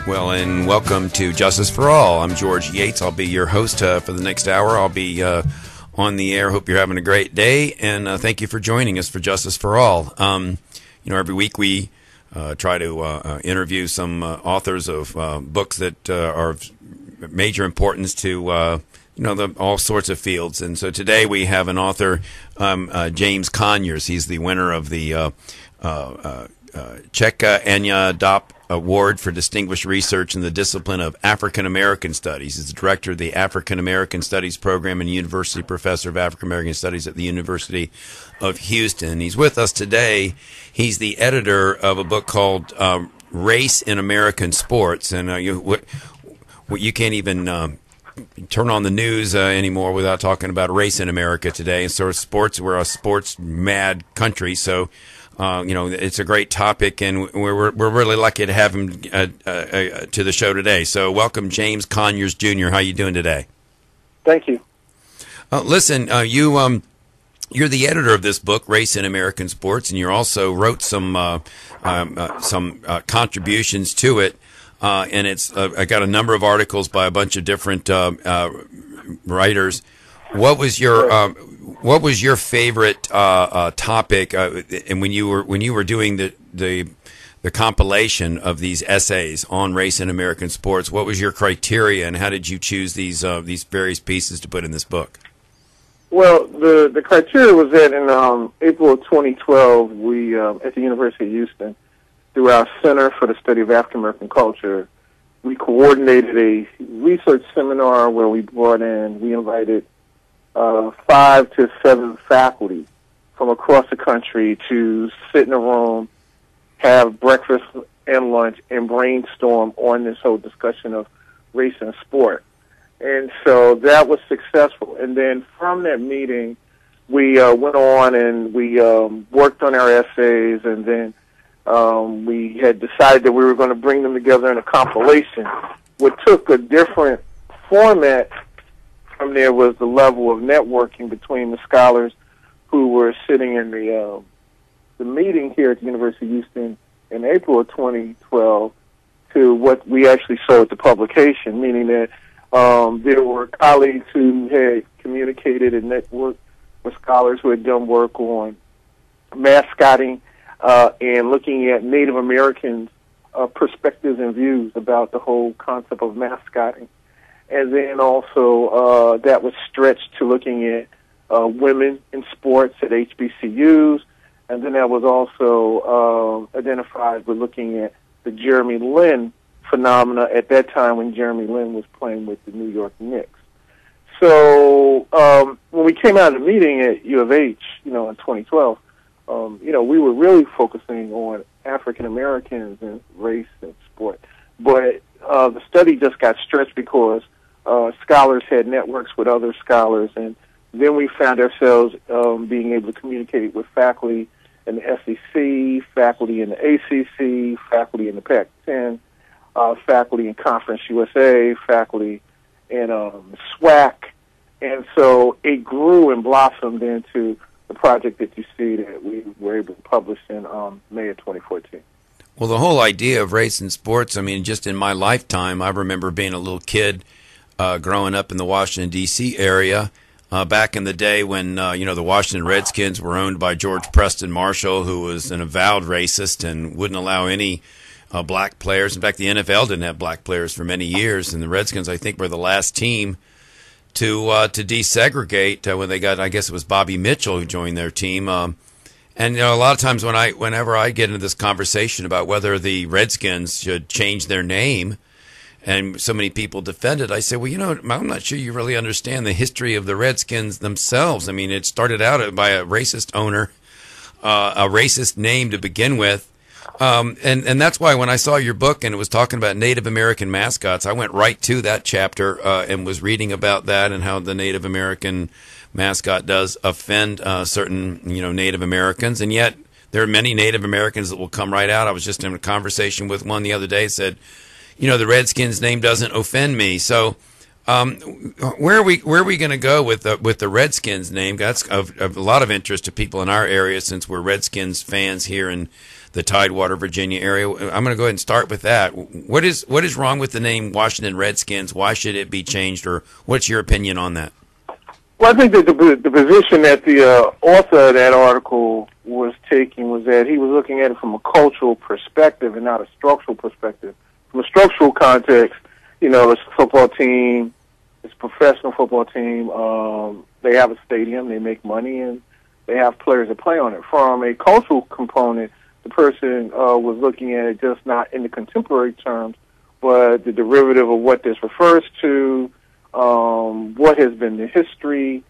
Well, and welcome to Justice for All. I'm George Yates. I'll be your host for the next hour. I'll be on the air. Hope you're having a great day, and thank you for joining us for Justice for All. Every week we try to interview some authors of books that are of major importance to all sorts of fields. And so today we have an author, James Conyers. He's the winner of the Cheka Anya Dop Award for Distinguished Research in the Discipline of African American Studies. He's the director of the African American Studies Program and University Professor of African American Studies at the University of Houston. He's with us today. He's the editor of a book called Race in American Sports. And you can't even turn on the news anymore without talking about race in America today. And so sports, we're a sports mad country. So it's a great topic, and we're really lucky to have him to the show today. So welcome, James Conyers, Jr. How you doing today? Thank you. Listen, you're the editor of this book, Race in American Sports, and you also wrote some contributions to it. And it's I got a number of articles by a bunch of different writers. What was your favorite topic? And when you were doing the compilation of these essays on race in American sports, what was your criteria, and how did you choose these various pieces to put in this book? Well, the criteria was that in April of 2012, we at the University of Houston, through our Center for the Study of African American Culture, we coordinated a research seminar where we invited 5 to 7 faculty from across the country to sit in a room, have breakfast and lunch, and brainstorm on this whole discussion of race and sport. And so that was successful. And then from that meeting, we went on and we worked on our essays, and then we had decided that we were going to bring them together in a compilation. What took a different format from there was the level of networking between the scholars who were sitting in the meeting here at the University of Houston in April of 2012 to what we actually saw at the publication, meaning that there were colleagues who had communicated and networked with scholars who had done work on mascotting and looking at Native Americans' perspectives and views about the whole concept of mascotting. And then also that was stretched to looking at women in sports at HBCUs. And then that was also identified with looking at the Jeremy Lin phenomena at that time when Jeremy Lin was playing with the New York Knicks. So when we came out of the meeting at U of H, in 2012, we were really focusing on African Americans and race and sport. But the study just got stretched because scholars had networks with other scholars, and then we found ourselves being able to communicate with faculty in the SEC, faculty in the ACC, faculty in the Pac-10, faculty in Conference USA, faculty in SWAC, and so it grew and blossomed into the project that you see that we were able to publish in May of 2014. Well, the whole idea of race in sports, just in my lifetime, I remember being a little kid growing up in the Washington, D.C. area back in the day when, the Washington Redskins were owned by George Preston Marshall, who was an avowed racist and wouldn't allow any black players. In fact, the NFL didn't have black players for many years, and the Redskins, I think, were the last team to desegregate when they got, I guess it was Bobby Mitchell who joined their team. And a lot of times whenever I get into this conversation about whether the Redskins should change their name, and so many people defend it, I say, well, I'm not sure you really understand the history of the Redskins themselves. It started out by a racist owner, a racist name to begin with. And that's why when I saw your book and it was talking about Native American mascots, I went right to that chapter and was reading about that and how the Native American mascot does offend certain, Native Americans. And yet there are many Native Americans that will come right out. I was just in a conversation with one the other day, said, the Redskins name doesn't offend me. So Where are we going to go with the Redskins name? That's of a lot of interest to people in our area since we're Redskins fans here in the Tidewater, Virginia area. I'm going to go ahead and start with that. What is wrong with the name Washington Redskins? Why should it be changed, or what's your opinion on that? Well, I think that the position that the author of that article was taking was that he was looking at it from a cultural perspective and not a structural perspective. From a structural context, it's a football team, it's a professional football team. They have a stadium, they make money, and they have players that play on it. From a cultural component, the person was looking at it just not in the contemporary terms, but the derivative of what this refers to, what has been the history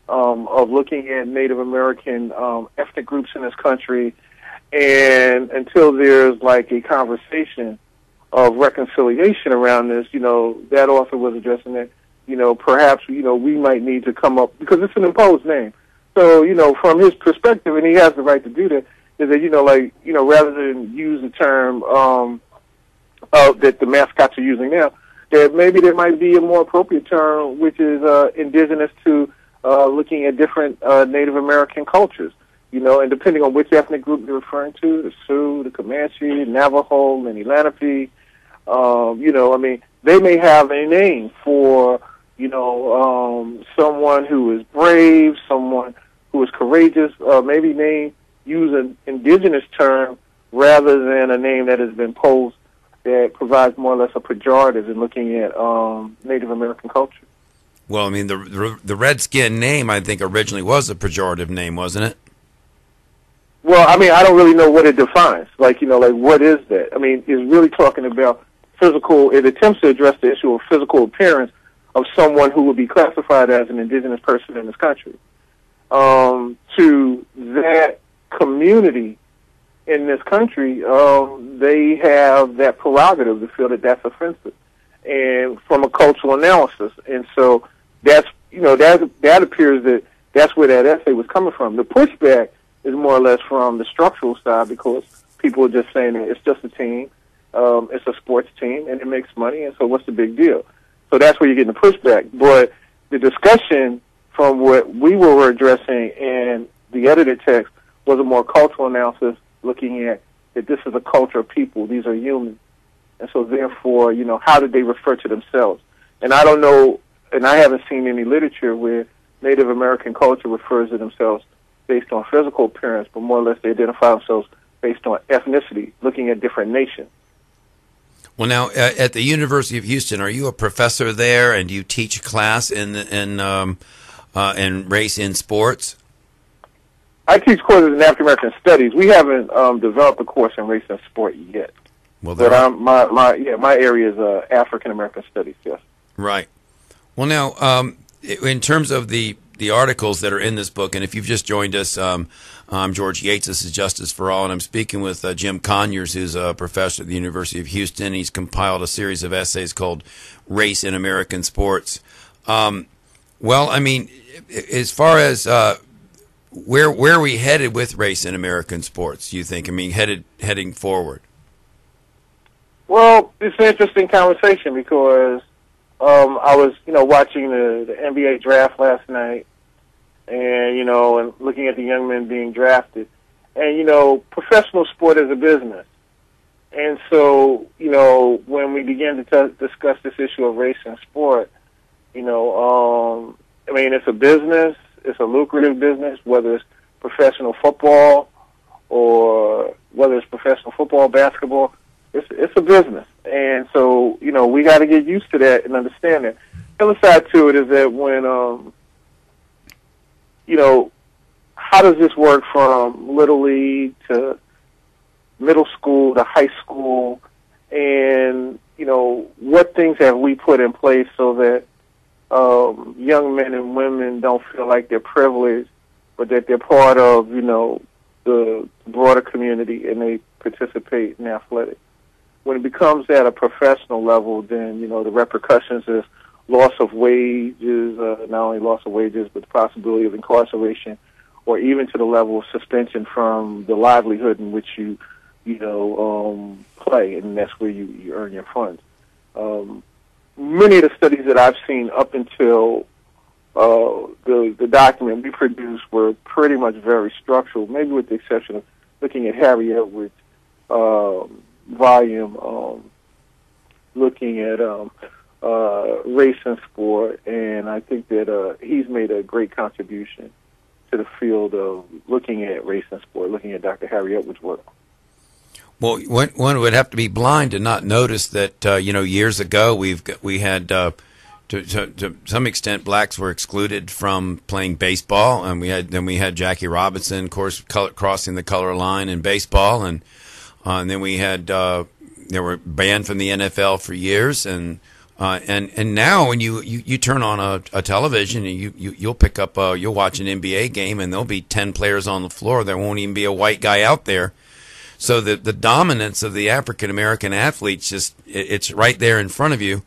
of looking at Native American ethnic groups in this country, and until there's like a conversation of reconciliation around this, that author was addressing that, perhaps, we might need to come up, because it's an imposed name. So, from his perspective, and he has the right to do that, is that, rather than use the term that the mascots are using now, that maybe there might be a more appropriate term, which is indigenous to looking at different Native American cultures, and depending on which ethnic group you're referring to, the Sioux, the Comanche, Navajo, Lenni Lenape, they may have a name for, someone who is brave, someone who is courageous, maybe use an indigenous term rather than a name that has been posed that provides more or less a pejorative in looking at Native American culture. Well, the Redskin name, I think, originally was a pejorative name, wasn't it? Well, I don't really know what it defines. What is that? It's really talking about physical, it attempts to address the issue of physical appearance of someone who would be classified as an indigenous person in this country. To that community in this country, they have that prerogative to feel that that's offensive, and from a cultural analysis. And so that's, that appears that that's where that essay was coming from. The pushback is more or less from the structural side, because people are just saying that it's just a team, it's a sports team, and it makes money, and so what's the big deal? So that's where you're getting the pushback. But the discussion from what we were addressing in the edited text was a more cultural analysis, looking at that this is a culture of people, these are humans. And so therefore, how did they refer to themselves? And I don't know, and I haven't seen any literature where Native American culture refers to themselves based on physical appearance, but more or less they identify themselves based on ethnicity, looking at different nations. Well, now, at the University of Houston, are you a professor there, and do you teach a class in race in sports? I teach courses in African American studies. We haven't developed a course in race and sport yet. Well, but my area is African American studies. Yes. Right. Well, now, in terms of the articles that are in this book, and if you've just joined us, I'm George Yates. This is Justice for All, and I'm speaking with Jim Conyers, who's a professor at the University of Houston. He's compiled a series of essays called Race in American Sports. Well, as far as where are we headed with race in American sports, do you think? Heading forward. Well, it's an interesting conversation because I was, watching the NBA draft last night, and and looking at the young men being drafted, and professional sport is a business, and so when we began to discuss this issue of race in sport, it's a business, it's a lucrative business, whether it's professional football or whether it's professional football, basketball. It's a business, and so we got to get used to that and understand that. The other side to it is that when how does this work from Little League to middle school to high school, and what things have we put in place so that young men and women don't feel like they're privileged, but that they're part of the broader community and they participate in athletics. When it becomes at a professional level, then, the repercussions is loss of wages, not only loss of wages, but the possibility of incarceration, or even to the level of suspension from the livelihood in which you play, and that's where you earn your funds. many of the studies that I've seen up until the document we produced were pretty much very structural, maybe with the exception of looking at Harry Edwards' volume, looking at race and sport, and I think that he's made a great contribution to the field of looking at race and sport, looking at Dr. Harry Edwards' work. Well, one would have to be blind to not notice that years ago we had to some extent blacks were excluded from playing baseball, and we had Jackie Robinson, of course, crossing the color line in baseball, and then we had they were banned from the NFL for years, and now when you turn on a television and you'll pick up you'll watch an NBA game and there'll be 10 players on the floor. There won't even be a white guy out there. So the dominance of the African American athletes it's right there in front of you,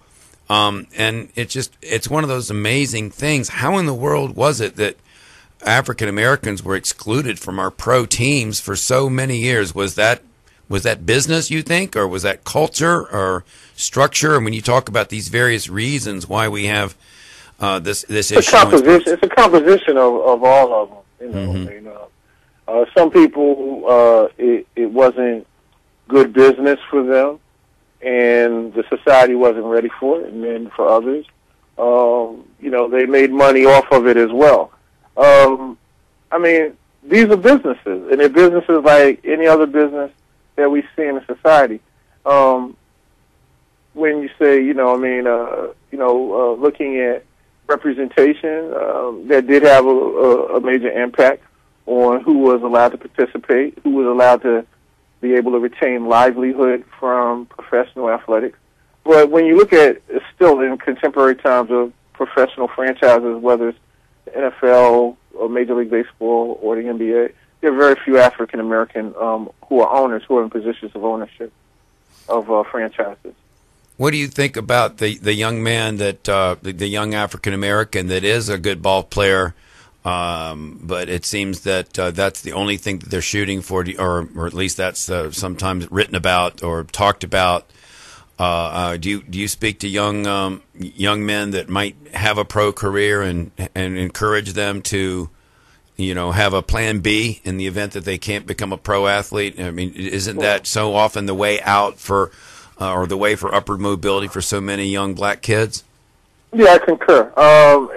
and it's one of those amazing things. How in the world was it that African Americans were excluded from our pro teams for so many years? Was that business, you think, or was that culture or structure? And when you talk about these various reasons why we have this issue, it's a composition of all of them. Mm-hmm. Some people, it wasn't good business for them, and the society wasn't ready for it. And then for others, they made money off of it as well. These are businesses, and they're businesses like any other business that we see in a society. When you say, looking at representation, that did have a major impact on who was allowed to participate, who was allowed to be able to retain livelihood from professional athletics. But when you look at, still in contemporary times of professional franchises, whether it's the NFL or Major League Baseball or the NBA, there are very few African American who are owners, who are in positions of ownership of franchises. What do you think about the young man that the young African American that is a good ball player, but it seems that that's the only thing that they're shooting for, or at least that's sometimes written about or talked about? Do you speak to young men that might have a pro career and encourage them to have a plan B in the event that they can't become a pro athlete? I mean, isn't that so often the way out for, or the way for upward mobility for so many young black kids? Yeah, I concur.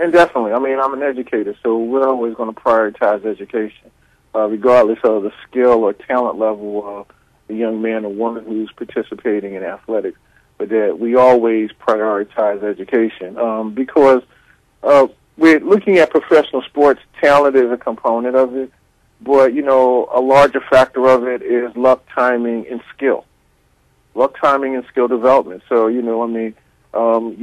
And definitely, I'm an educator, so we're always going to prioritize education, regardless of the skill or talent level of the young man or woman who's participating in athletics. But that we always prioritize education, because we're looking at professional sports. Talent is a component of it, but a larger factor of it is luck, timing, and skill. Luck, timing, and skill development. So you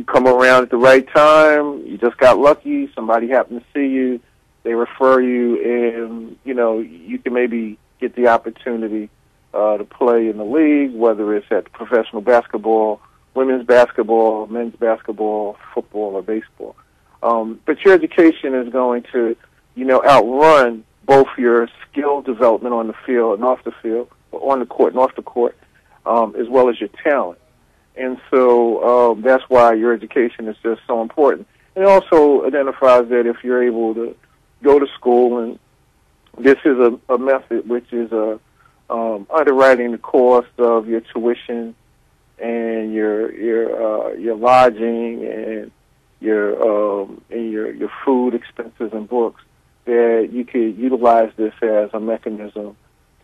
come around at the right time. You just got lucky. Somebody happened to see you. They refer you, and you can maybe get the opportunity to play in the league, whether it's at professional basketball, women's basketball, men's basketball, football, or baseball. But your education is going to, outrun both your skill development on the field and off the field, or on the court and off the court, as well as your talent. And so that's why your education is just so important. And it also identifies that if you're able to go to school, and this is a method which is underwriting the cost of your tuition and your lodging and your food expenses and books, that you could utilize this as a mechanism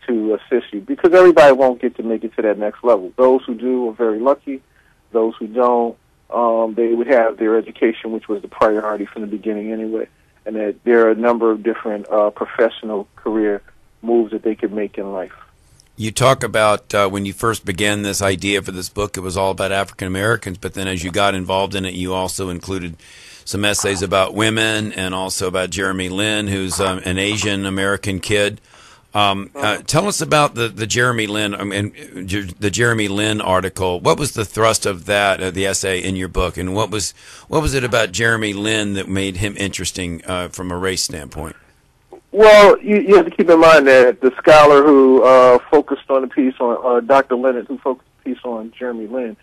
to assist you, because everybody won't get to make it to that next level. Those who do are very lucky. Those who don't, they would have their education, which was the priority from the beginning anyway, and that there are a number of different professional career moves that they could make in life. You talk about when you first began this idea for this book, it was all about African Americans, but then as you got involved in it, you also included some essays about women and also about Jeremy Lin, who's an Asian American kid. Tell us about the Jeremy Lin, the Jeremy Lin article. What was the thrust of that, the essay in your book, and what was it about Jeremy Lin that made him interesting from a race standpoint? Well, you have to keep in mind that the scholar who focused on the piece on Dr. Leonard, who focused the piece on Jeremy Lin,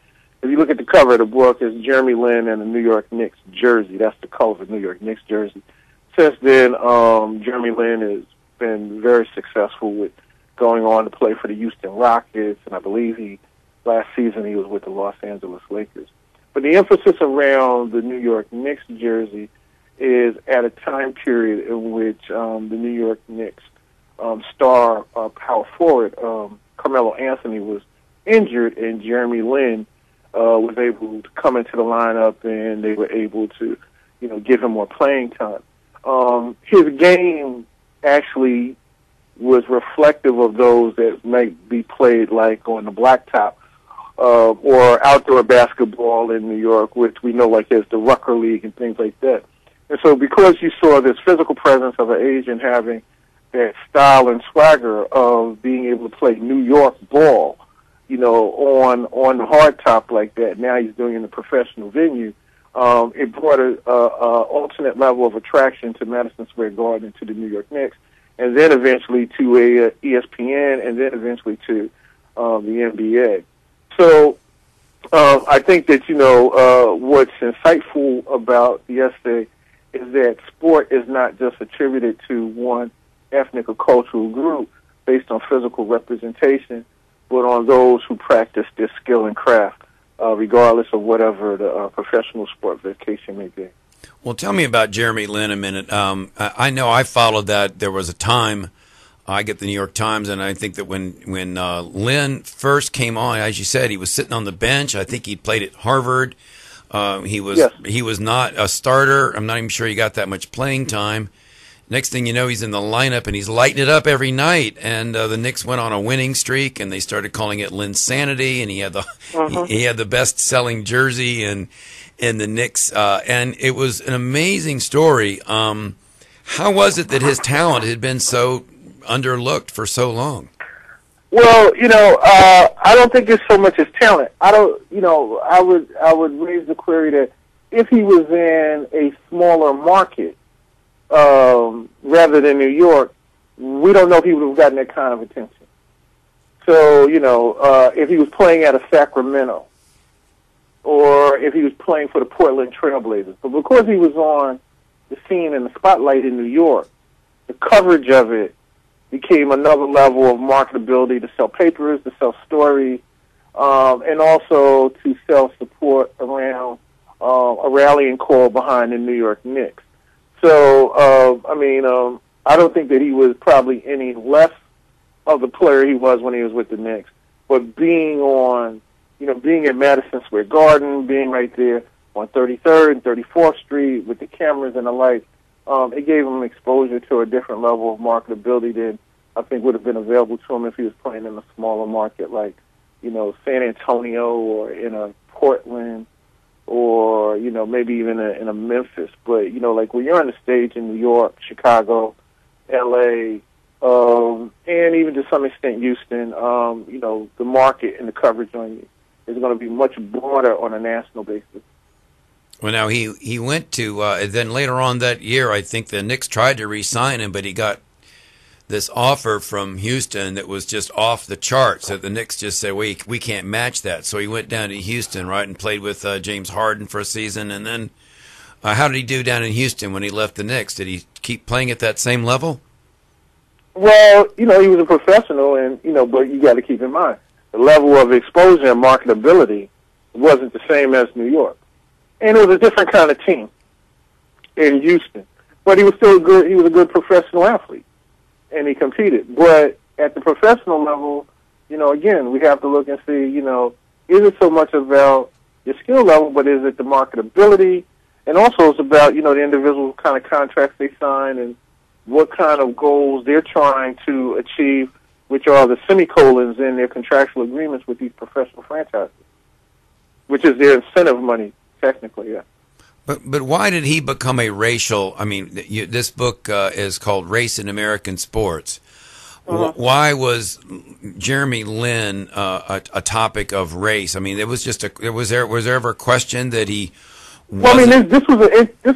if you look at the cover of the book, it's Jeremy Lin and the New York Knicks jersey. That's the color of the New York Knicks jersey. Since then, Jeremy Lin has been very successful with going on to play for the Houston Rockets, and I believe last season he was with the Los Angeles Lakers. But the emphasis around the New York Knicks jersey is at a time period in which the New York Knicks star power forward Carmelo Anthony was injured, and Jeremy Lin was able to come into the lineup, and they were able to, give him more playing time. His game actually was reflective of those that might be played like on the blacktop or outdoor basketball in New York, which we know like as the Rucker League and things like that. And so because you saw this physical presence of an Asian having that style and swagger of being able to play New York ball, on the hard top like that, now he's doing it in a professional venue, it brought a alternate level of attraction to Madison Square Garden and to the New York Knicks, and then eventually to ESPN, and then eventually to the NBA. So I think that, what's insightful about the essay is that sport is not just attributed to one ethnic or cultural group based on physical representation, but on those who practice their skill and craft, regardless of whatever the professional sport vocation may be. Well, tell me about Jeremy Lin a minute. I know I followed that. There was a time, I get the New York Times, and I think that when Lin first came on, as you said, he was sitting on the bench. I think he played at Harvard. He was not a starter. I'm not even sure he got that much playing time. Next thing you know, he's in the lineup, and he's lighting it up every night. And the Knicks went on a winning streak, and they started calling it Linsanity, and he had the best-selling jersey in the Knicks. And it was an amazing story. How was it that his talent had been so underlooked for so long? Well, I don't think it's so much his talent. I would raise the query that if he was in a smaller market, rather than New York, we don't know if he would have gotten that kind of attention. So, if he was playing out of Sacramento, or if he was playing for the Portland Trailblazers. But because he was on the scene in the spotlight in New York, the coverage of it became another level of marketability to sell papers, to sell stories, and also to sell support around a rallying call behind the New York Knicks. So, I don't think that he was probably any less of the player he was when he was with the Knicks. But being at Madison Square Garden, being right there on 33rd and 34th Street with the cameras and the lights, it gave him exposure to a different level of marketability than I think would have been available to him if he was playing in a smaller market like, San Antonio or in a Portland or, maybe even in a Memphis. But, like when you're on the stage in New York, Chicago, L.A., and even to some extent Houston, the market and the coverage on you is going to be much broader on a national basis. Well, now he went to, then later on that year, I think the Knicks tried to re-sign him, but he got this offer from Houston that was just off the charts. That the Knicks just said, we can't match that. So he went down to Houston, right, and played with James Harden for a season. And then how did he do down in Houston when he left the Knicks? Did he keep playing at that same level? Well, he was a professional, and, but you got to keep in mind, the level of exposure and marketability wasn't the same as New York. And it was a different kind of team in Houston. But he was still he was a good professional athlete, and he competed. But at the professional level, again, we have to look and see, is it so much about your skill level, but is it the marketability? And also it's about, the individual kind of contracts they sign and what kind of goals they're trying to achieve, which are the semicolons in their contractual agreements with these professional franchises, which is their incentive money, technically, yeah. But why did he become a racial? I mean, this book is called Race in American Sports. Why was Jeremy Lin a topic of race? I mean, it was just was there ever a question that he? Well, I mean, this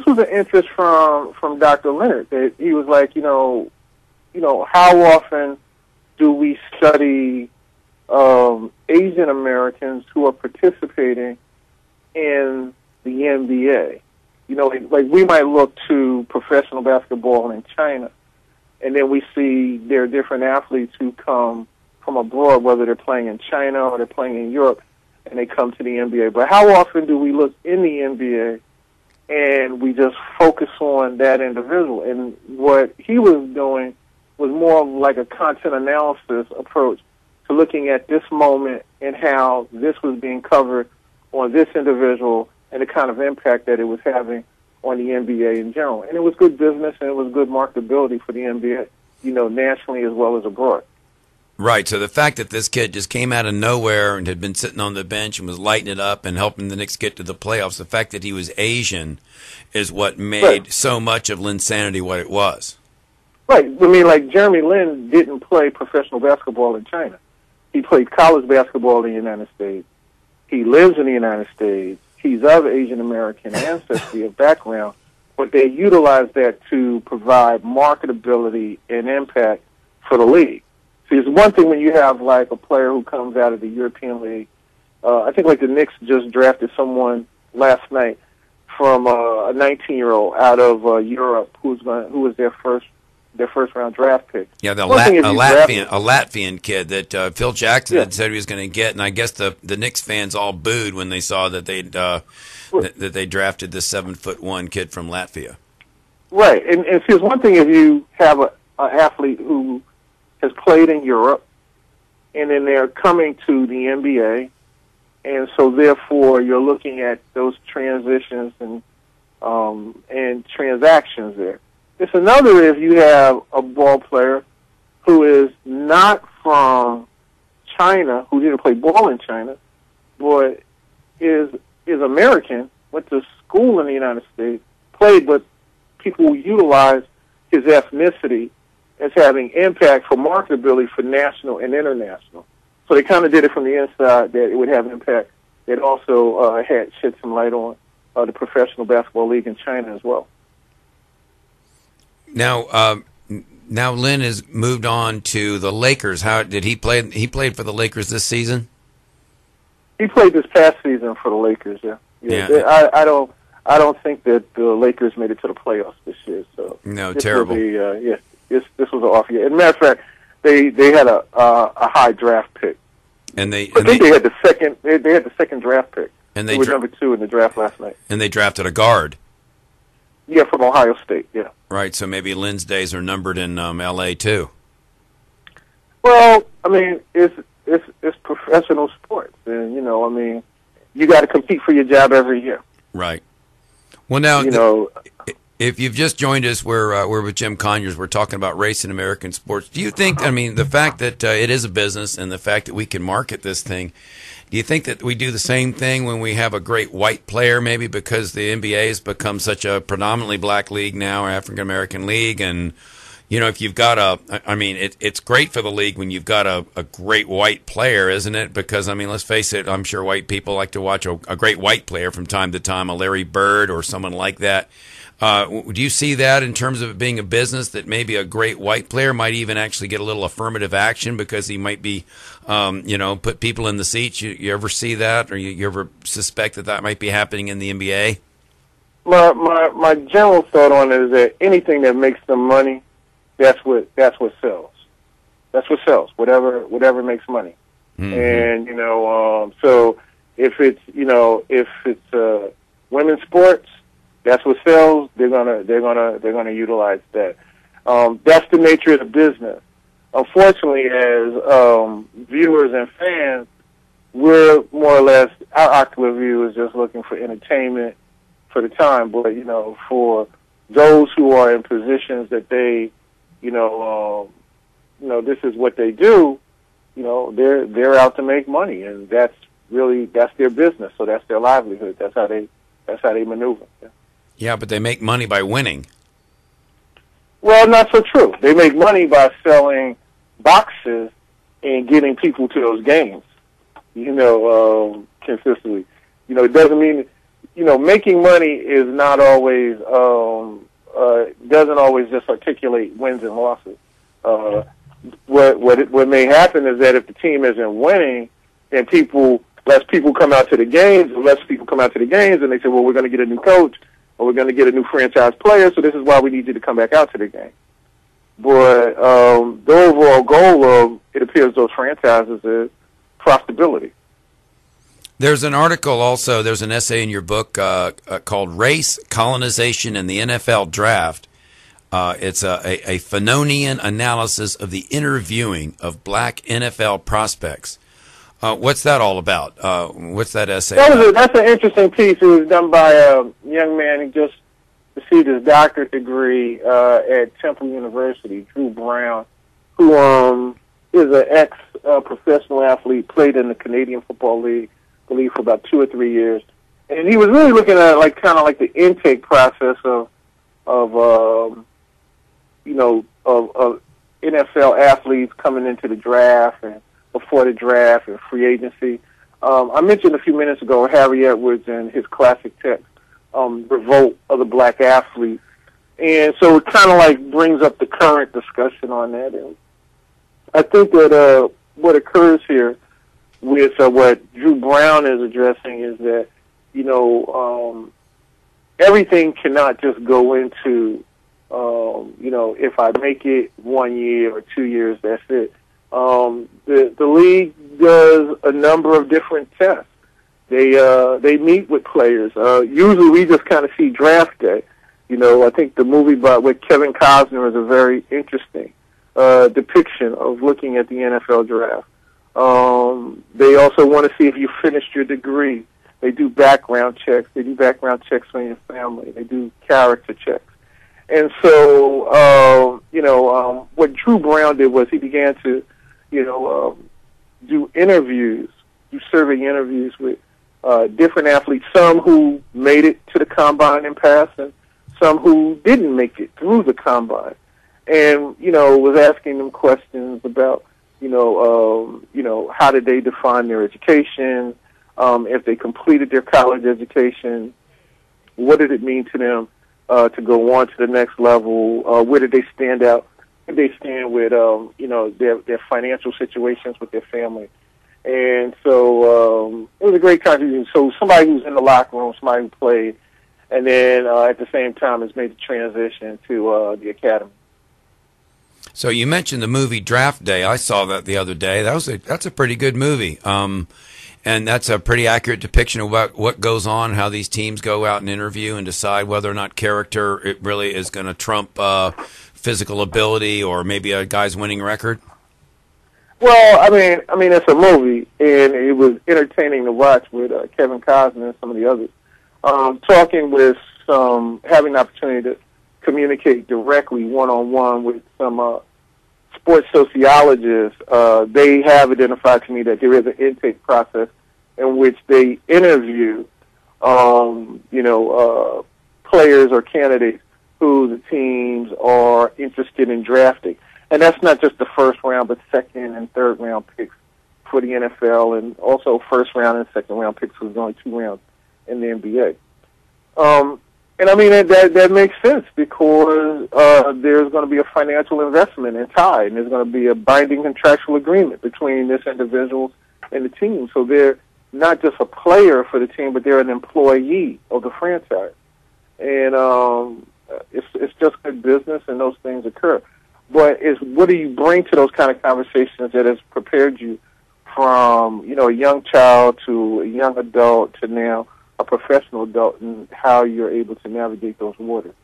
was an interest from Dr. Leonard. That he was like, how often do we study Asian Americans who are participating in the NBA. You know, like we might look to professional basketball in China, and then we see there are different athletes who come from abroad, whether they're playing in China or they're playing in Europe, and they come to the NBA. But how often do we look in the NBA and we just focus on that individual? And what he was doing was more of like a content analysis approach to looking at this moment and how this was being covered on this individual and the kind of impact that it was having on the NBA in general. And it was good business and it was good marketability for the NBA, you know, nationally as well as abroad. Right. So the fact that this kid just came out of nowhere and had been sitting on the bench and was lighting it up and helping the Knicks get to the playoffs, the fact that he was Asian is what made so much of Linsanity what it was. Right. I mean, like Jeremy Lin didn't play professional basketball in China. He played college basketball in the United States. He lives in the United States. He's of Asian American ancestry or background, but they utilize that to provide marketability and impact for the league. See, it's one thing when you have like a player who comes out of the European League. I think like the Knicks just drafted someone last night from a 19-year-old out of Europe who was their first round draft pick. Yeah, a Latvian kid that Phil Jackson had said he was going to get, and I guess the Knicks fans all booed when they saw that that they drafted this 7'1" kid from Latvia. Right, and see, it's one thing if you have an athlete who has played in Europe, and then they're coming to the NBA, and so therefore you're looking at those transitions and transactions there. It's another if you have a ball player who is not from China, who didn't play ball in China, but is American, went to school in the United States, played, but people utilize his ethnicity as having impact for marketability for national and international. So they kind of did it from the inside that it would have impact. It also had shed some light on the professional basketball league in China as well. Now Lynn has moved on to the Lakers. How did he play? He played for the Lakers this season? He played this past season for the Lakers, yeah. I don't think that the Lakers made it to the playoffs this year. So no, terrible. This was an off year. As a matter of fact, they had a high draft pick. I think they had the second. They had the second draft pick. And they were number 2 in the draft last night. And they drafted a guard. Yeah, from Ohio State. Yeah. Right. So maybe Lynn's days are numbered in L.A. too. Well, I mean, it's professional sports, and you know, I mean, you got to compete for your job every year. Right. Well, now if you've just joined us, we're with Jim Conyers. We're talking about race in American sports. Do you think, I mean, the fact that it is a business and the fact that we can market this thing, do you think that we do the same thing when we have a great white player, maybe because the NBA has become such a predominantly black league now, or African American league, and you know, if you've got it's great for the league when you've got a great white player, isn't it? Because, I mean, let's face it, I'm sure white people like to watch a great white player from time to time, a Larry Bird or someone like that. Do you see that in terms of it being a business, that maybe a great white player might even actually get a little affirmative action because he might be, put people in the seats? You ever see that, or you ever suspect that might be happening in the NBA? My general thought on it is that anything that makes them money, that's what sells. That's what sells. Whatever makes money. Mm-hmm. And so if it's women's sports, that's what sells. They're gonna utilize that. That's the nature of the business. Unfortunately, as viewers and fans, we're more or less, our ocular view is just looking for entertainment for the time. But for those who are in positions that they, this is what they do. They're out to make money, and that's their business. So that's their livelihood. That's how they maneuver. Yeah. Yeah, but they make money by winning. Well, not so true. They make money by selling boxes and getting people to those games, consistently. It doesn't mean, making money is not always, doesn't always just articulate wins and losses. What may happen is that if the team isn't winning, then people less people come out to the games, and they say, well, we're going to get a new coach, or we're going to get a new franchise player, so this is why we need you to come back out to the game. But the overall goal of, it appears, those franchises is profitability. There's an article also, there's an essay in your book called Race, Colonization, and the NFL Draft. It's a Fanonian analysis of the interviewing of black NFL prospects. What's that all about? What's that essay about? That's an interesting piece. It was done by a young man who just received his doctorate degree at Temple University, Drew Brown, who is an ex-professional athlete, played in the Canadian Football League, I believe, for about 2 or 3 years. And he was really looking at kind of like the intake process of NFL athletes coming into the draft and before the draft and free agency. I mentioned a few minutes ago Harry Edwards and his classic text, Revolt of the Black Athlete. And so it kind of like brings up the current discussion on that. And I think that what occurs here with what Drew Brown is addressing is that, everything cannot just go into, if I make it 1 year or 2 years, that's it. The league does a number of different tests. They meet with players. Usually we just kind of see draft day. I think the movie with Kevin Costner is a very interesting depiction of looking at the NFL draft. They also want to see if you finished your degree. They do background checks. They do background checks on your family. They do character checks. And so, what Drew Brown did was he began to, do interviews, do survey interviews with different athletes, some who made it to the combine in passing, some who didn't make it through the combine, and, was asking them questions about, how did they define their education, if they completed their college education, what did it mean to them to go on to the next level, where did they stand out, where did they stand with, their financial situations with their family. And so it was a great contribution. So somebody who's in the locker room, somebody who played, and then at the same time has made the transition to the academy. So you mentioned the movie Draft Day. I saw that the other day. That's a pretty good movie. And that's a pretty accurate depiction of what goes on, how these teams go out and interview and decide whether or not character it really is going to trump physical ability or maybe a guy's winning record. Well, I mean, it's a movie, and it was entertaining to watch with Kevin Costner and some of the others. Talking with having the opportunity to communicate directly one-on-one with some sports sociologists, they have identified to me that there is an intake process in which they interview, players or candidates who the teams are interested in drafting. And that's not just the first round, but second and third round picks for the NFL, and also first round and second round picks, because there's only 2 rounds in the NBA. And I mean, that makes sense, because there's going to be a financial investment in tie, and there's going to be a binding contractual agreement between this individual and the team. So they're not just a player for the team, but they're an employee of the franchise. And it's just good business, and those things occur. But what do you bring to those kind of conversations that has prepared you from, a young child to a young adult to now a professional adult, and how you're able to navigate those waters?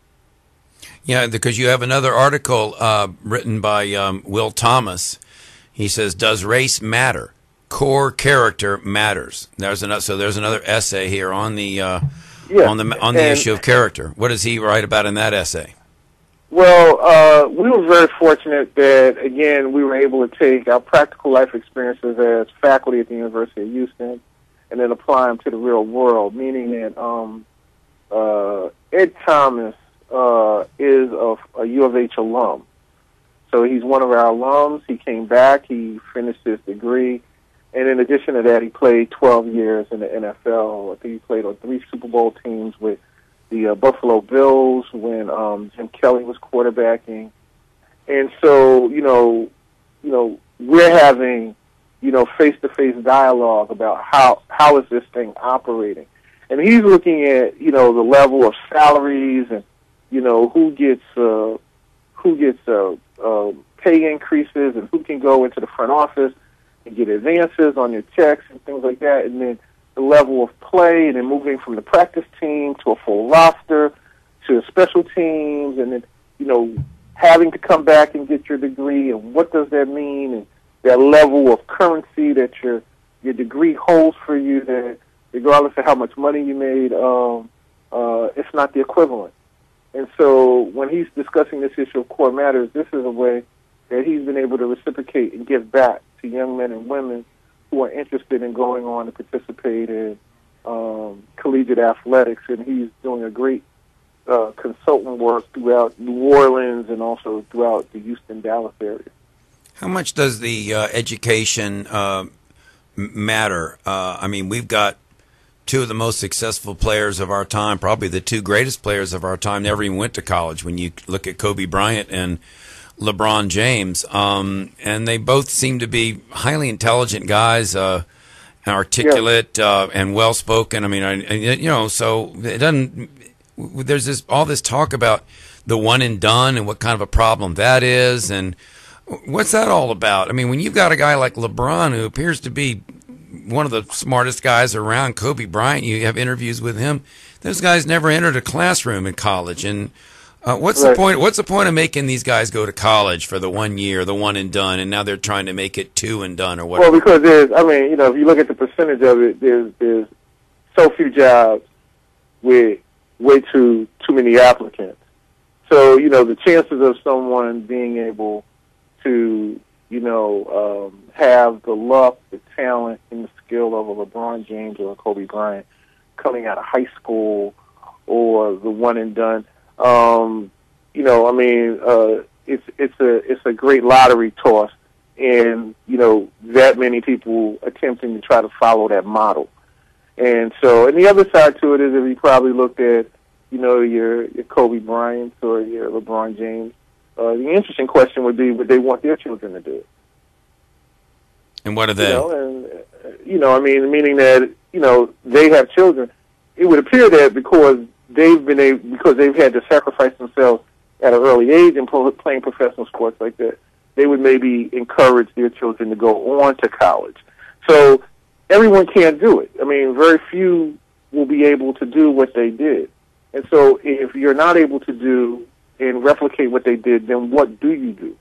Yeah, because you have another article written by Will Thomas. He says, "Does race matter? Core character matters." There's another essay here on the on the issue of character. What does he write about in that essay? Well, we were very fortunate that, again, we were able to take our practical life experiences as faculty at the University of Houston and then apply them to the real world, meaning that Ed Thomas is a U of H alum. So he's one of our alums. He came back. He finished his degree. And in addition to that, he played 12 years in the NFL. I think he played on 3 Super Bowl teams with the Buffalo Bills when Jim Kelly was quarterbacking. And so, we're having, face-to-face dialogue about how is this thing operating. And he's looking at, the level of salaries and, who gets pay increases and who can go into the front office and get advances on your checks and things like that. And then the level of play, and then moving from the practice team to a full roster to special teams, and then, having to come back and get your degree, and what does that mean, and that level of currency that your degree holds for you, that regardless of how much money you made, it's not the equivalent. And so when he's discussing this issue of core matters, this is a way that he's been able to reciprocate and give back to young men and women who are interested in going on to participate in collegiate athletics. And he's doing a great consultant work throughout New Orleans and also throughout the Houston, Dallas area. How much does the education matter? I mean, we've got two of the most successful players of our time, probably the two greatest players of our time, never even went to college. When you look at Kobe Bryant and LeBron James, and they both seem to be highly intelligent guys, articulate, and well-spoken. I mean, so it doesn't. There's all this talk about the one and done and what kind of a problem that is, and what's that all about? I mean, when you've got a guy like LeBron who appears to be one of the smartest guys around, Kobe Bryant, you have interviews with him. Those guys never entered a classroom in college, and what's the point? What's the point of making these guys go to college for the 1 year, the one and done, and now they're trying to make it two and done or whatever? Well, because if you look at the percentage of it, there's so few jobs with way too many applicants. So, the chances of someone being able to, have the luck, the talent, and the skill of a LeBron James or a Kobe Bryant coming out of high school or the one and done, it's a great lottery toss, and that many people attempting to try to follow that model. And so, and the other side to it is, if you probably looked at, your Kobe Bryant or your LeBron James, the interesting question would be, would they want their children to do it? And what are they? Meaning that, they have children. It would appear that because they've had to sacrifice themselves at an early age and playing professional sports like that, they would maybe encourage their children to go on to college. So everyone can't do it. I mean, very few will be able to do what they did. And so if you're not able to do and replicate what they did, then what do you do?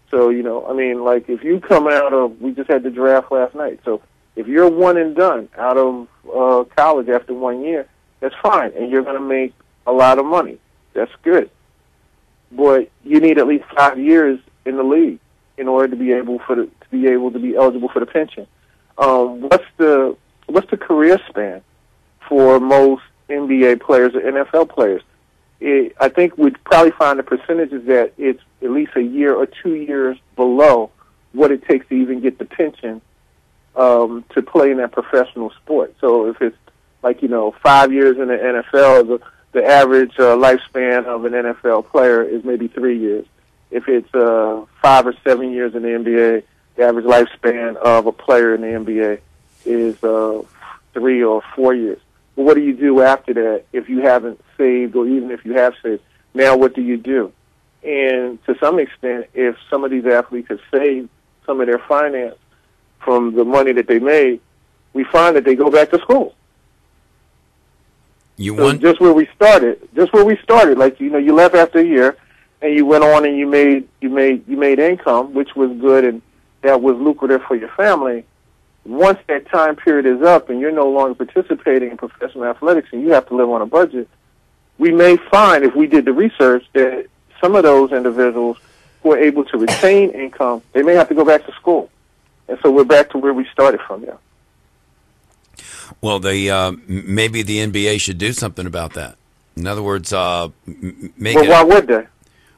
So, if you come out of, we just had the draft last night, so if you're one and done out of college after 1 year, that's fine, and you're going to make a lot of money. That's good. But you need at least 5 years in the league in order to be able to be eligible for the pension. What's the career span for most NBA players or NFL players? I think we'd probably find the percentages that it's at least a year or 2 years below what it takes to even get the pension to play in that professional sport. So if it's 5 years in the NFL, the average lifespan of an NFL player is maybe 3 years. If it's 5 or 7 years in the NBA, the average lifespan of a player in the NBA is 3 or 4 years. Well, what do you do after that if you haven't saved, or even if you have saved? Now what do you do? And to some extent, if some of these athletes have saved some of their finance from the money that they made, we find that they go back to school. Just where we started, like, you left after a year and you went on and you made income, which was good and that was lucrative for your family. Once that time period is up and you're no longer participating in professional athletics and you have to live on a budget, we may find, if we did the research, that some of those individuals who are able to retain income, they may have to go back to school. And so we're back to where we started from now. Well, maybe the NBA should do something about that. In other words, why would they?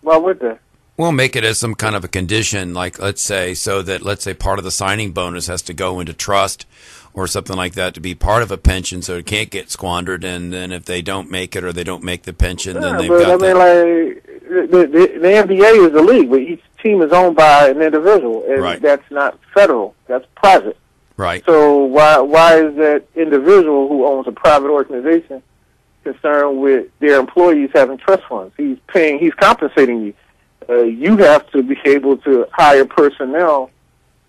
Why would they? Well, make it as some kind of a condition, like let's say part of the signing bonus has to go into trust or something like that to be part of a pension, so it can't get squandered. And then if they don't make it or they don't make the pension, then they've got that. the NBA is a league where each team is owned by an individual, and Right. that's not federal. That's private. Right. So why is that individual who owns a private organization concerned with their employees having trust funds? He's compensating you. You have to be able to hire personnel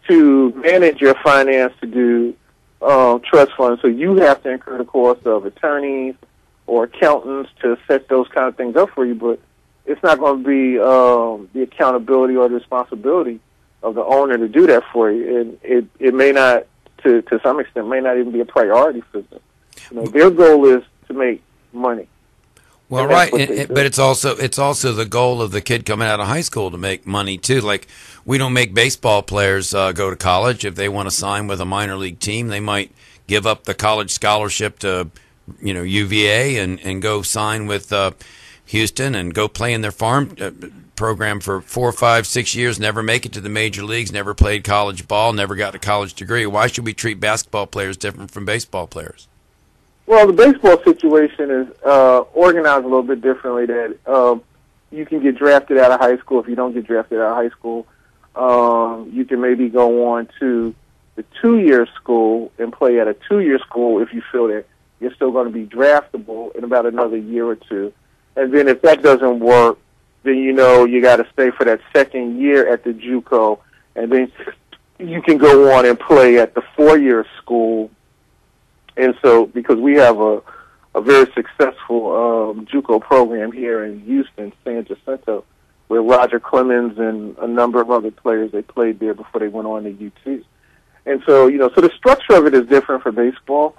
to manage your finance to do trust funds. So you have to incur the cost of attorneys or accountants to set those kind of things up for you. But it's not going to be the accountability or the responsibility of the owner to do that for you. And it may not, to some extent, may not even be a priority for them. Their goal is to make money. Well, right, but it's also the goal of the kid coming out of high school to make money too. Like, we don't make baseball players go to college. If they want to sign with a minor league team, they might give up the college scholarship to, UVA and go sign with Houston and go play in their farm program for 4, 5, 6 years. Never make it to the major leagues. Never played college ball. Never got a college degree. Why should we treat basketball players different from baseball players? Well, the baseball situation is organized a little bit differently. That you can get drafted out of high school. If you don't get drafted out of high school, you can maybe go on to the 2-year school and play at a 2-year school if you feel that you're still going to be draftable in about another year or two. And then if that doesn't work, then you got to stay for that second year at the JUCO, and then you can go on and play at the 4-year school. And so, because we have a very successful JUCO program here in Houston, San Jacinto, where Roger Clemens and a number of other players, they played there before they went on to UT. And so, so the structure of it is different for baseball.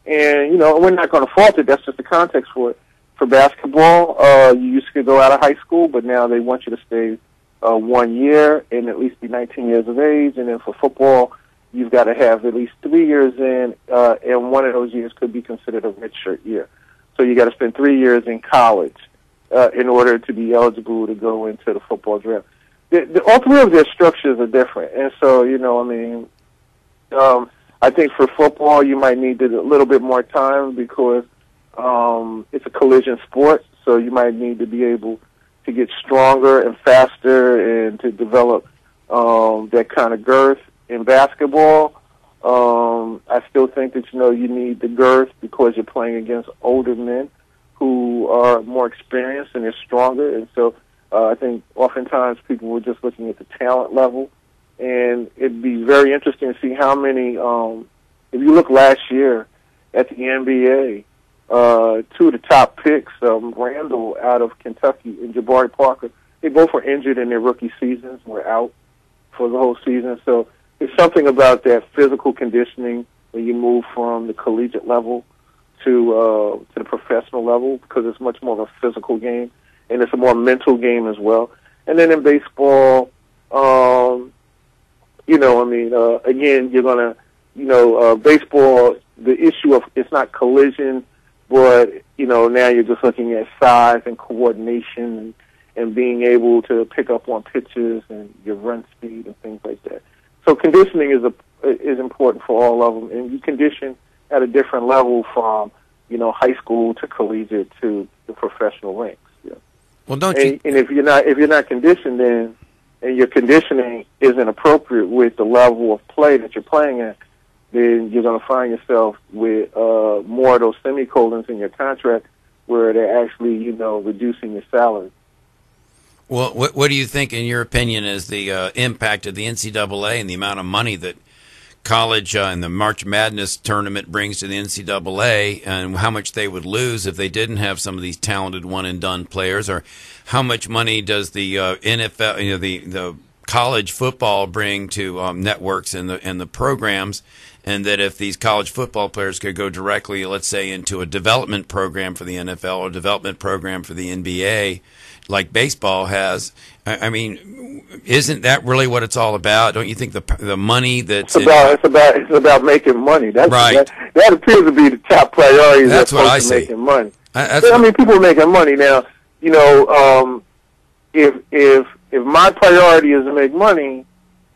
And, we're not going to fault it. That's just the context for it. For basketball, you used to go out of high school, but now they want you to stay 1 year and at least be 19 years of age. And then for football, you've got to have at least 3 years in, and one of those years could be considered a redshirt year. So you got to spend 3 years in college in order to be eligible to go into the football draft. All three of their structures are different, and so I think for football you might need a little bit more time because it's a collision sport. So you might need to be able to get stronger and faster and to develop that kind of girth. In basketball, I still think that, you need the girth because you're playing against older men who are more experienced and they're stronger. And so I think oftentimes people were just looking at the talent level. And it'd be very interesting to see how many, if you look last year at the NBA, 2 of the top picks, Randall out of Kentucky and Jabari Parker, they both were injured in their rookie seasons, were out for the whole season. So there's something about that physical conditioning when you move from the collegiate level to the professional level, because it's much more of a physical game and it's a more mental game as well. And then in baseball, again, you're gonna, baseball. The issue of it's not collision, but now you're just looking at size and coordination and being able to pick up on pitches and your run speed and things like that. So conditioning is important for all of them, and you condition at a different level from high school to collegiate to the professional ranks. Yeah. Well, don't and, you? And if you're not conditioned, then and your conditioning isn't appropriate with the level of play that you're playing at, then you're going to find yourself with more of those semicolons in your contract where they're actually reducing your salary. Well, what do you think, in your opinion, is the impact of the NCAA and the amount of money that college and the March Madness tournament brings to the NCAA, and how much they would lose if they didn't have some of these talented one-and-done players? Or how much money does the NFL, the college football bring to networks and the programs? And that if these college football players could go directly, let's say, into a development program for the NFL or a development program for the NBA, like baseball has, I mean, isn't that really what it's all about? Don't you think the money that's it's about making money? That's right. That appears to be the top priority. That's what I see. Making money. People are making money now. If my priority is to make money,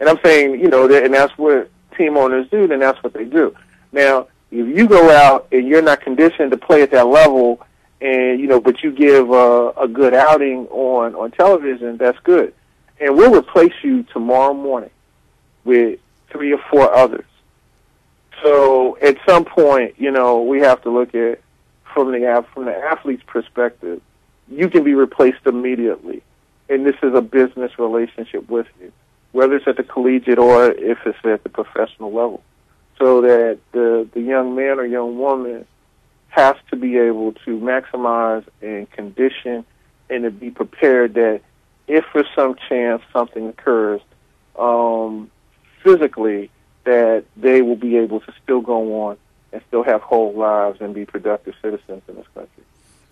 and I'm saying, and that's what team owners do, then that's what they do. Now, if you go out and you're not conditioned to play at that level, and but you give a good outing on television, that's good, and we'll replace you tomorrow morning with 3 or 4 others. So at some point, we have to look at from the athlete's perspective. You can be replaced immediately, and this is a business relationship with you, whether it's at the collegiate or if it's at the professional level, so that the young man or young woman has to be able to maximize and condition and to be prepared that if for some chance something occurs physically, that they will be able to still go on and still have whole lives and be productive citizens in this country.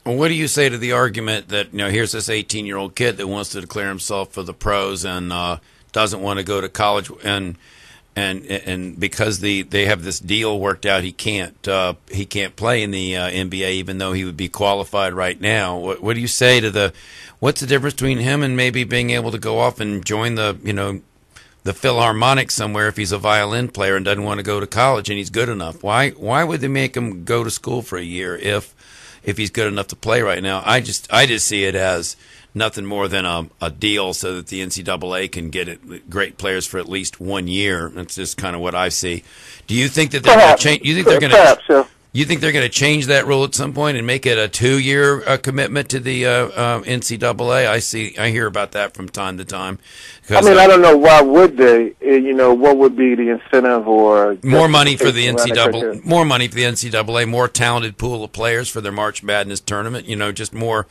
Well, what do you say to the argument that, here's this 18-year-old kid that wants to declare himself for the pros and doesn't want to go to college, and because they have this deal worked out, he can't play in the NBA, even though he would be qualified right now. What do you say to what's the difference between him and maybe being able to go off and join the Philharmonic somewhere if he's a violin player and doesn't want to go to college and he's good enough? Why would they make him go to school for a year if he's good enough to play right now? I just see it as nothing more than a deal so that the NCAA can get great players for at least 1 year. That's just kind of what I see. Do you think that they're going to change? You think they're going to change that rule at some point and make it a 2-year commitment to the NCAA? I hear about that from time to time. I don't know, why would they? What would be the incentive or more money for the NCAA? More money for the NCAA, more talented pool of players for their March Madness tournament. Just more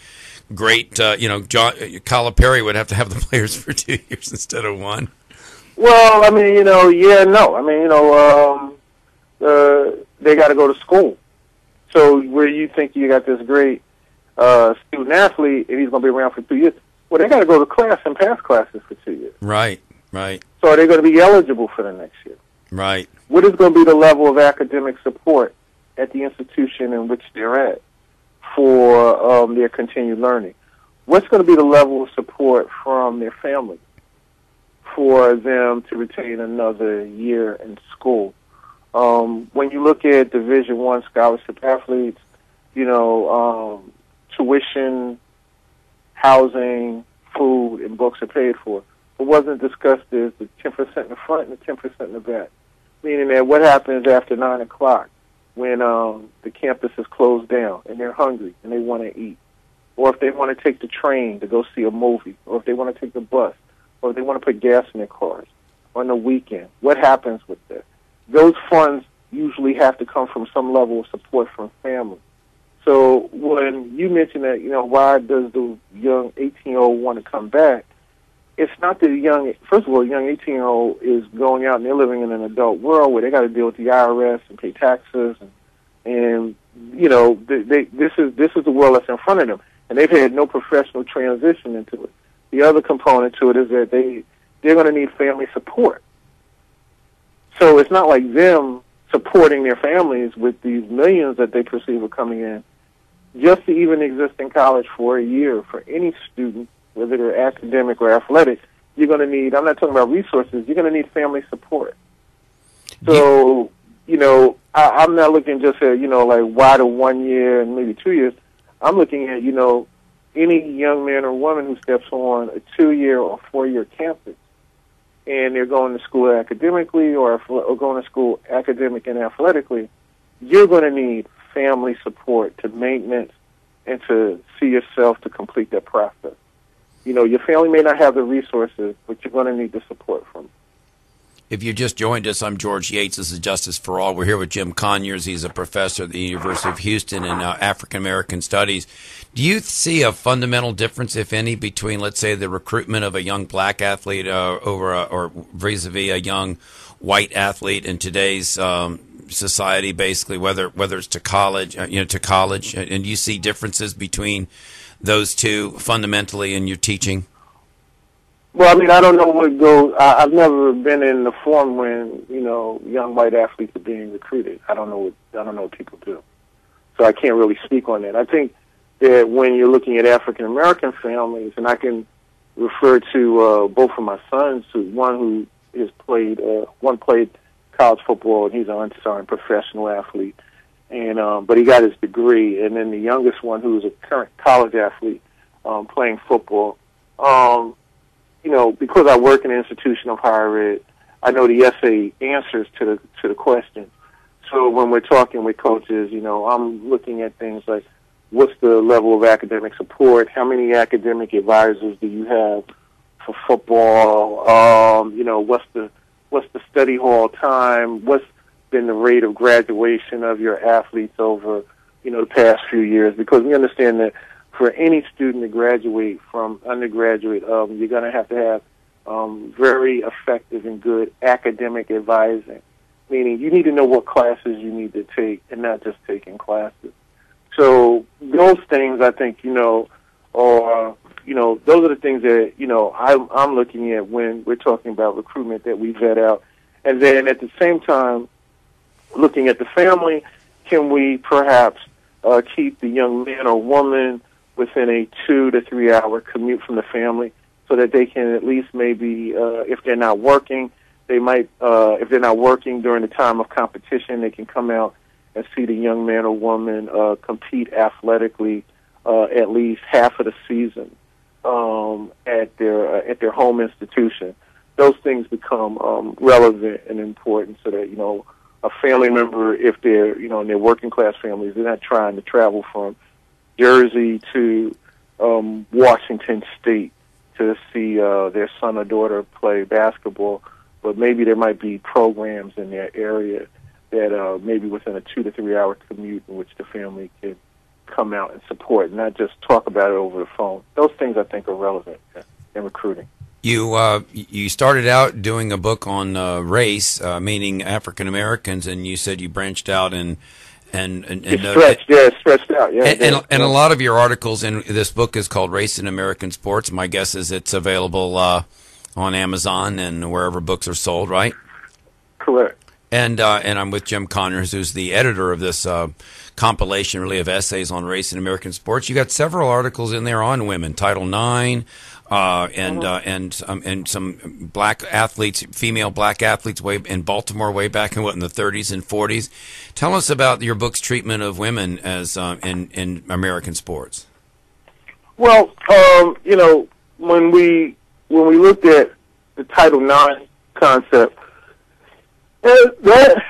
great. Calipari would have to have the players for 2 years instead of 1. Well, they got to go to school. So where you think you got this great student athlete and he's going to be around for 2 years, well, they got to go to class and pass classes for 2 years. Right. So are they going to be eligible for the next year? Right. What is going to be the level of academic support at the institution in which they're at for their continued learning? What's going to be the level of support from their family for them to retain another year in school? When you look at Division I scholarship athletes, tuition, housing, food, and books are paid for. What wasn't discussed is the 10% in the front and the 10% in the back. Meaning that what happens after 9 o'clock when the campus is closed down and they're hungry and they want to eat, or if they want to take the train to go see a movie, or if they want to take the bus, or if they want to put gas in their cars on the weekend. What happens with that? Those funds usually have to come from some level of support from family. So when you mention that, why does the young 18-year-old want to come back? It's not that first of all, a young 18-year-old is going out and they're living in an adult world where they got to deal with the IRS and pay taxes, and this is the world that's in front of them, and they've had no professional transition into it. The other component to it is that they're going to need family support. So it's not like them supporting their families with these millions that they perceive are coming in. Just to even exist in college for a year, for any student, whether they're academic or athletic, you're going to need, I'm not talking about resources, you're going to need family support. So, I'm not looking just at, why the 1 year and maybe 2 years. I'm looking at, any young man or woman who steps on a 2-year or 4-year campus, and they're going to school academically or going to school academic and athletically, you're going to need family support to maintenance and to see yourself to complete that process. Your family may not have the resources, but you're going to need the support from them. If you just joined us, I'm George Yates. This is Justice for All. We're here with Jim Conyers. He's a professor at the University of Houston in African American Studies. Do you see a fundamental difference, if any, between, let's say, the recruitment of a young black athlete or vis-a-vis a young white athlete in today's society, basically, whether it's to college, and you see differences between those two fundamentally in your teaching? Well, I don't know what goes. I've never been in the forum when young white athletes are being recruited. I don't know what people do, so I can't really speak on that. I think that when you're looking at African American families, and I can refer to both of my sons, one played college football, and he's an unsigned professional athlete, and but he got his degree. And then the youngest one, who is a current college athlete playing football. Because I work in an institution of higher ed, I know the essay answers to the questions. So when we're talking with coaches, I'm looking at things like, what's the level of academic support? How many academic advisors do you have for football? What's the study hall time? What's been the rate of graduation of your athletes over, the past few years? Because we understand that for any student to graduate from undergraduate, you're going to have very effective and good academic advising, meaning you need to know what classes you need to take and not just taking classes. So those things, I think, those are the things that, I'm looking at when we're talking about recruitment that we vet out. And then at the same time, looking at the family, can we perhaps keep the young man or woman within a 2 to 3 hour commute from the family so that they can at least maybe, if they're not working, if they're not working during the time of competition, they can come out and see the young man or woman compete athletically at least half of the season at their home institution. Those things become relevant and important so that, a family member, if they're, in their working class families, they're not trying to travel from Jersey to Washington State to see their son or daughter play basketball, but maybe there might be programs in their area that maybe within a 2 to 3 hour commute in which the family can come out and support, not just talk about it over the phone. Those things, I think, are relevant in recruiting. You started out doing a book on race, meaning African Americans, and you said you branched out and stretched out. Yeah, and a lot of your articles in this book is called Race in American Sports. My guess is it's available on Amazon and wherever books are sold, right? Correct. And I'm with Jim Conyers, who's the editor of this compilation, really, of essays on race in American sports. You got several articles in there on women, Title IX, and some black athletes, female black athletes, way in Baltimore, way back in the 30s and 40s. Tell us about your book's treatment of women as in American sports. Well, when we looked at the Title IX concept, that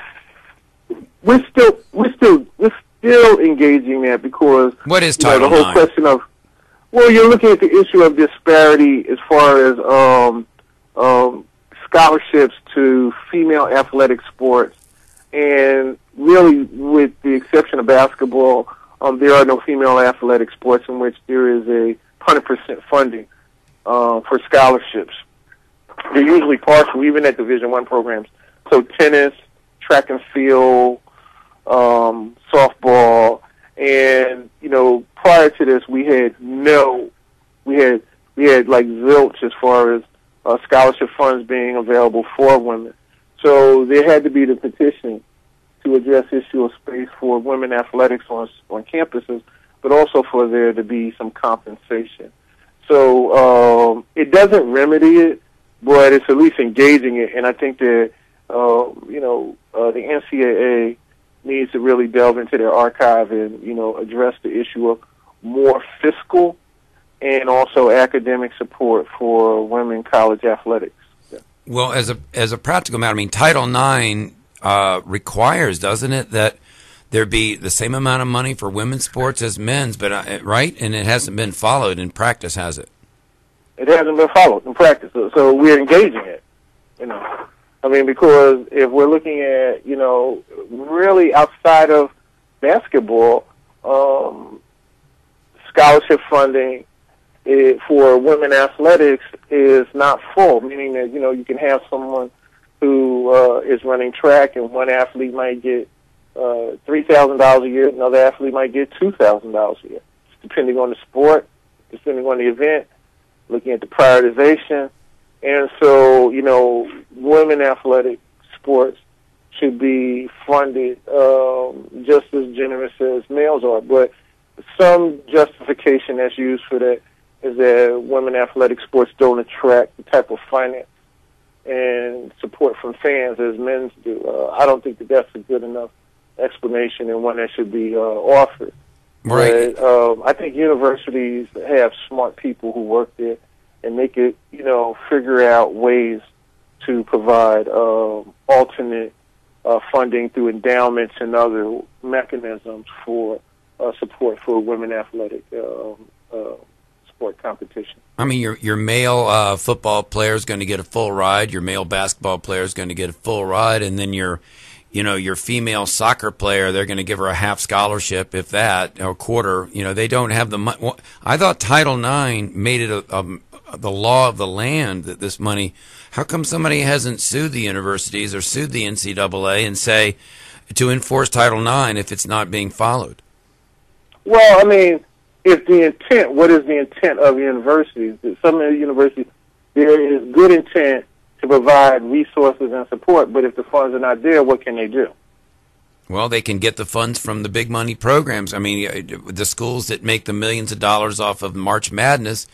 we're still engaging that because what is Title the whole IX? Question of, well, you're looking at the issue of disparity as far as scholarships to female athletic sports, and really, with the exception of basketball, there are no female athletic sports in which there is a 100% funding for scholarships. They're usually partial, even at Division I programs. So tennis, track and field, softball, and prior to this, we had like zilch as far as scholarship funds being available for women. So there had to be the petition to address issue of space for women athletics on campuses, but also for there to be some compensation. So it doesn't remedy it, but it's at least engaging it, and I think that the NCAA needs to really delve into their archive and address the issue of more fiscal and also academic support for women college athletics. Yeah. Well, as a practical matter, I mean, Title IX requires, doesn't it, that there be the same amount of money for women's sports as men's, but right? And it hasn't been followed in practice, has it? It hasn't been followed in practice, so we're engaging it. I mean, because if we're looking at, really outside of basketball, scholarship funding for women athletics is not full, meaning that, you can have someone who is running track and one athlete might get $3,000 a year, another athlete might get $2,000 a year, depending on the sport, depending on the event, looking at the prioritization. And so, women athletic sports should be funded just as generous as males are. But some justification that's used for that is that women athletic sports don't attract the type of finance and support from fans as men's do. I don't think that that's a good enough explanation and one that should be offered. Right. But, I think universities have smart people who work there, and they could, figure out ways to provide alternate funding through endowments and other mechanisms for support for women athletic sport competition. I mean, your male football player is going to get a full ride. Your male basketball player is going to get a full ride, and then your female soccer player, they're going to give her a half scholarship, if that, or a quarter. They don't have the money. I thought Title IX made it the law of the land that this money. How come somebody hasn't sued the universities or sued the NCAA and say to enforce Title IX if it's not being followed? Well, I mean, if the intent, what is the intent of universities? Some of the universities, there is good intent to provide resources and support, but if the funds are not there, what can they do? Well, they can get the funds from the big money programs. I mean, the schools that make the millions of dollars off of March Madness,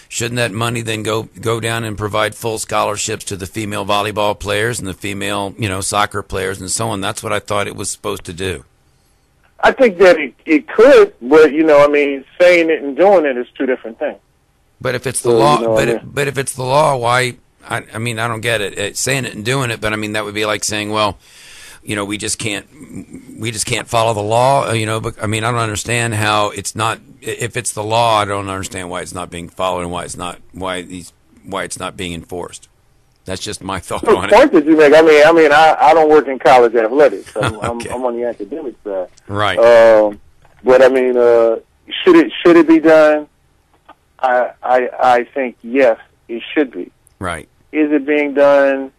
shouldn't that money then go down and provide full scholarships to the female volleyball players and the female, soccer players and so on? That's what I thought it was supposed to do. I think that it could, but saying it and doing it is two different things. But if it's the law, but if it's the law, why? I don't get it. Saying it and doing it, but that would be like saying, well, we just can't follow the law. But I don't understand how it's not. If it's the law, I don't understand why it's not being followed and why it's not being enforced. That's just my thought on it. The point that you make, I don't work in college athletics. I'm on the academic side. Right. But should it be done? I think yes, it should be. Right. Is it being done?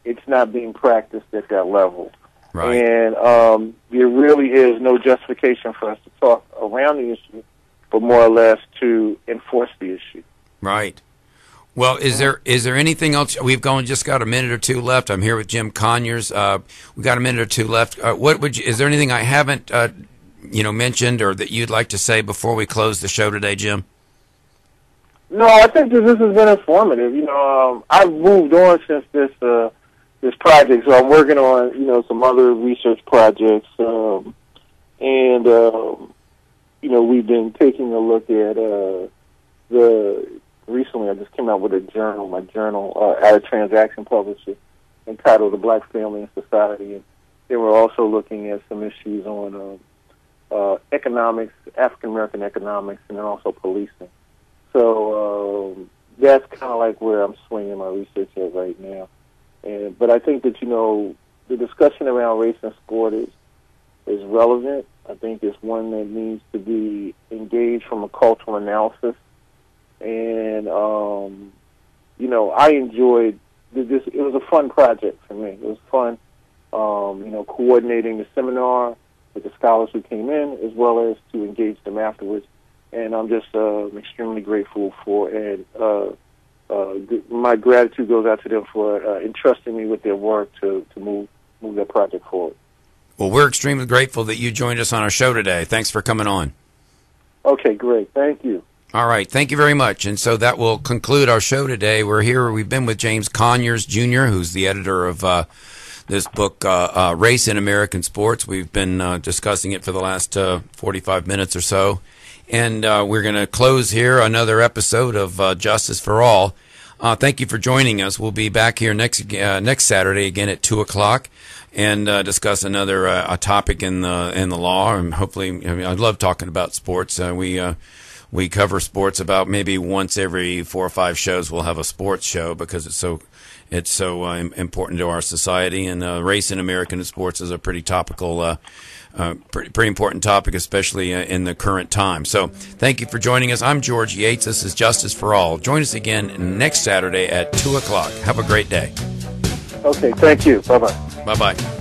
It's not being practiced at that level. Right. And there really is no justification for us to talk around the issue, but more or less to enforce the issue. Right. Well, is there anything else? We've just got a minute or two left. I'm here with Jim Conyers. We've got a minute or two left. Is there anything I haven't mentioned or that you'd like to say before we close the show today, Jim? No, I think this has been informative. I've moved on since this project, so I'm working on some other research projects, we've been taking a look at recently I just came out with my journal, at a transaction publisher entitled The Black Family and Society, and then we're also looking at some issues on economics, African American economics, and then also policing. So that's kind of like where I'm swinging my research at right now. But I think that the discussion around race and sport is relevant. I think it's one that needs to be engaged from a cultural analysis. And I enjoyed this. It was a fun project for me. It was fun, coordinating the seminar with the scholars who came in, as well as to engage them afterwards. And I'm just extremely grateful for, and my gratitude goes out to them for entrusting me with their work to move their project forward. Well, we're extremely grateful that you joined us on our show today. Thanks for coming on. Okay, great. Thank you. All right. Thank you very much. And so that will conclude our show today. We've been with James Conyers, Jr., who's the editor of this book, Race in American Sports. We've been discussing it for the last 45 minutes or so. And we're going to close here another episode of Justice for All. Thank you for joining us. We'll be back here next Saturday again at 2:00 and discuss another a topic in the law. And hopefully, I love talking about sports. We cover sports about maybe once every 4 or 5 shows. We'll have a sports show because it's so important to our society. And race in American sports is a pretty topical. Pretty important topic, especially in the current time. So thank you for joining us. I'm George Yates. This is Justice for All. Join us again next Saturday at 2:00. Have a great day. Okay, thank you. Bye-bye. Bye-bye.